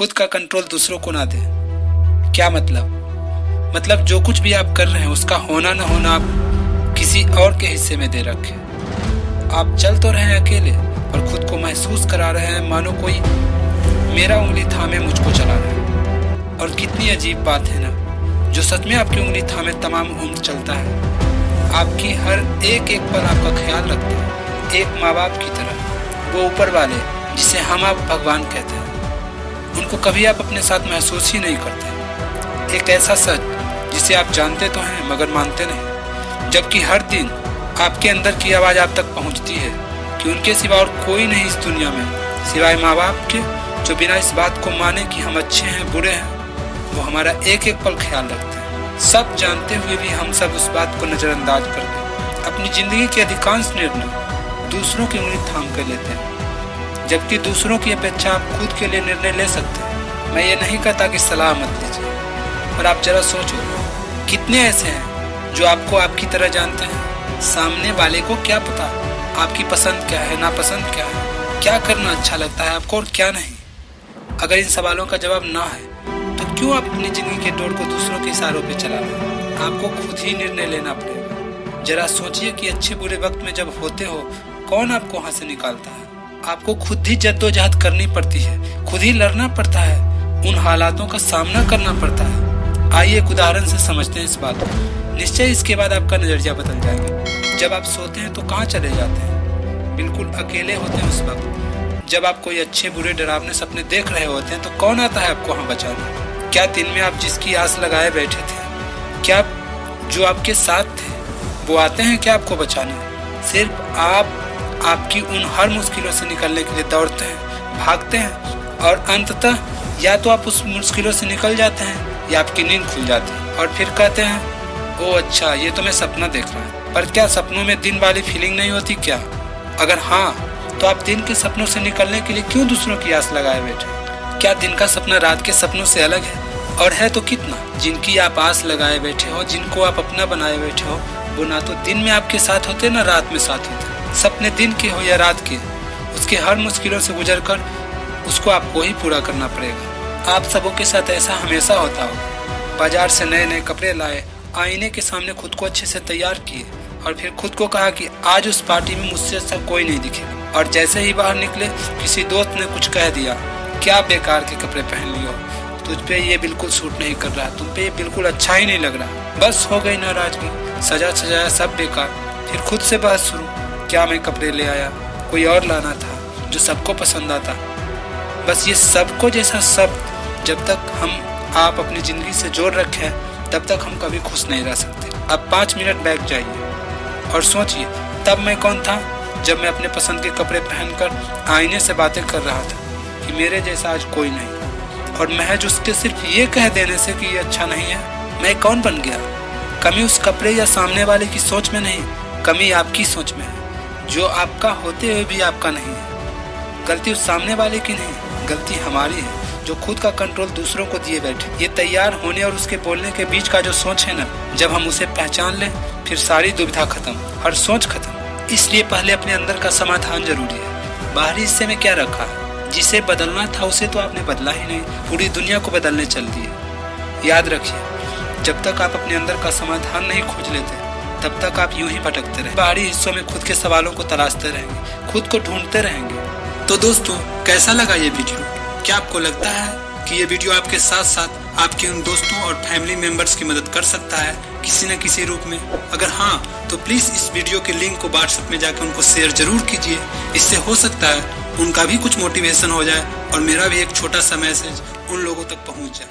खुद का कंट्रोल दूसरों को ना दे। क्या मतलब जो कुछ भी आप कर रहे हैं उसका होना ना होना आप किसी और के हिस्से में दे रखे। आप चल तो रहे हैं अकेले और खुद को महसूस करा रहे हैं मानो कोई मेरा उंगली थामे मुझको चला रहा है। और कितनी अजीब बात है ना, जो सच में आपकी उंगली थामे तमाम उम्र चलता है, आपकी हर एक पल आपका ख्याल रखता है, एक माँ बाप की तरह। वो ऊपर वाले जिसे हम आप भगवान कहते हैं, उनको कभी आप अपने साथ महसूस ही नहीं करते। एक ऐसा सच जिसे आप जानते तो हैं मगर मानते नहीं, जबकि हर दिन आपके अंदर की आवाज़ आप तक पहुंचती है कि उनके सिवा और कोई नहीं इस दुनिया में सिवाय माँ बाप के, जो बिना इस बात को माने कि हम अच्छे हैं बुरे हैं, वो हमारा एक पल ख्याल रखते हैं। सब जानते हुए भी हम सब उस बात को नज़रअंदाज करके अपनी ज़िंदगी के अधिकांश निर्णय दूसरों की उंगली थाम कर लेते हैं, जबकि दूसरों की अपेक्षा आप खुद के लिए निर्णय ले सकते हैं। मैं ये नहीं कहता कि सलाह मत लीजिए, पर आप जरा सोचो, कितने ऐसे हैं जो आपको आपकी तरह जानते हैं। सामने वाले को क्या पता आपकी पसंद क्या है, नापसंद क्या है, क्या करना अच्छा लगता है आपको और क्या नहीं। अगर इन सवालों का जवाब ना है तो क्यों आप अपनी जिंदगी के डोर को दूसरों के इशारों पे चला रहे हैं। आपको खुद ही निर्णय लेना पड़ेगा। जरा सोचिए कि अच्छे बुरे वक्त में जब होते हो कौन आपको वहाँ से निकालता है। आपको खुद ही जद्दोजहद करनी पड़ती है, खुद ही लड़ना पड़ता है, उन हालातों का सामना करना पड़ता है। आइए एक उदाहरण से समझते हैं इस बात को। निश्चय इसके बाद आपका नजरिया बदल जाएगा। जब आप सोते हैं तो कहाँ चले जाते हैं? बिल्कुल अकेले होते हैं उस वक्त। जब आप कोई अच्छे बुरे डरावने सपने देख रहे होते हैं तो कौन आता है आपको वहाँ बचाने? क्या दिन में आप जिसकी आस लगाए बैठे थे, क्या जो आपके साथ थे वो आते हैं क्या आपको बचाने? सिर्फ आप आपकी उन हर मुश्किलों से निकलने के लिए दौड़ते हैं, भागते हैं और अंततः या तो आप उस मुश्किलों से निकल जाते हैं या आपकी नींद खुल जाती है और फिर कहते हैं ओ अच्छा ये तो मैं सपना देख रहा है। पर क्या सपनों में दिन वाली फीलिंग नहीं होती क्या? अगर हाँ तो आप दिन के सपनों से निकलने के लिए क्यों दूसरों की आस लगाए बैठे? क्या दिन का सपना रात के सपनों से अलग है? और है तो कितना। जिनकी आप आस लगाए बैठे हो, जिनको आप अपना बनाए बैठे हो, वो ना तो दिन में आपके साथ होते ना रात में साथ होते। सपने दिन के हो या रात के, उसके हर मुश्किलों से गुजर कर उसको आपको ही पूरा करना पड़ेगा। आप सबों के साथ ऐसा हमेशा होता हो। बाजार से नए नए कपड़े लाए, आईने के सामने खुद को अच्छे से तैयार किए और फिर खुद को कहा कि आज उस पार्टी में मुझसे अच्छा कोई नहीं दिखेगा। और जैसे ही बाहर निकले किसी दोस्त ने कुछ कह दिया, क्या बेकार के कपड़े पहन लियो, तुझ पे ये बिल्कुल सूट नहीं कर रहा, तुम पे ये बिल्कुल अच्छा ही नहीं लग रहा। बस हो गई नाराजगी, सजा सजाया सब बेकार। फिर खुद से बहस शुरू, क्या मैं कपड़े ले आया, कोई और लाना था जो सबको पसंद आता। बस ये सबको जैसा सब जब तक हम आप अपनी ज़िंदगी से जोड़ रखे हैं तब तक हम कभी खुश नहीं रह सकते। अब 5 मिनट बैठ जाइए और सोचिए, तब मैं कौन था जब मैं अपने पसंद के कपड़े पहनकर आईने से बातें कर रहा था कि मेरे जैसा आज कोई नहीं, और महज उसके सिर्फ ये कह देने से कि ये अच्छा नहीं है मैं कौन बन गया। कमी उस कपड़े या सामने वाले की सोच में नहीं, कमी आपकी सोच में है, जो आपका होते हुए भी आपका नहीं है। गलती उस सामने वाले की नहीं, गलती हमारी है जो खुद का कंट्रोल दूसरों को दिए बैठे। ये तैयार होने और उसके बोलने के बीच का जो सोच है ना, जब हम उसे पहचान लें फिर सारी दुविधा खत्म, हर सोच खत्म। इसलिए पहले अपने अंदर का समाधान जरूरी है। बाहरी हिस्से में क्या रखा है? जिसे बदलना था उसे तो आपने बदला ही नहीं, पूरी दुनिया को बदलने चल दिए। याद रखिए, जब तक आप अपने अंदर का समाधान नहीं खोज लेते तब तक आप यूं ही भटकते रहे, बाहरी हिस्सों में खुद के सवालों को तलाशते रहेंगे, खुद को ढूंढते रहेंगे। तो दोस्तों, कैसा लगा ये वीडियो? क्या आपको लगता है कि ये वीडियो आपके साथ साथ आपके उन दोस्तों और फैमिली मेंबर्स की मदद कर सकता है किसी न किसी रूप में? अगर हाँ तो प्लीज़ इस वीडियो के लिंक को व्हाट्सएप में जाकर उनको शेयर जरूर कीजिए। इससे हो सकता है उनका भी कुछ मोटिवेशन हो जाए और मेरा भी एक छोटा सा मैसेज उन लोगों तक पहुंच जाए।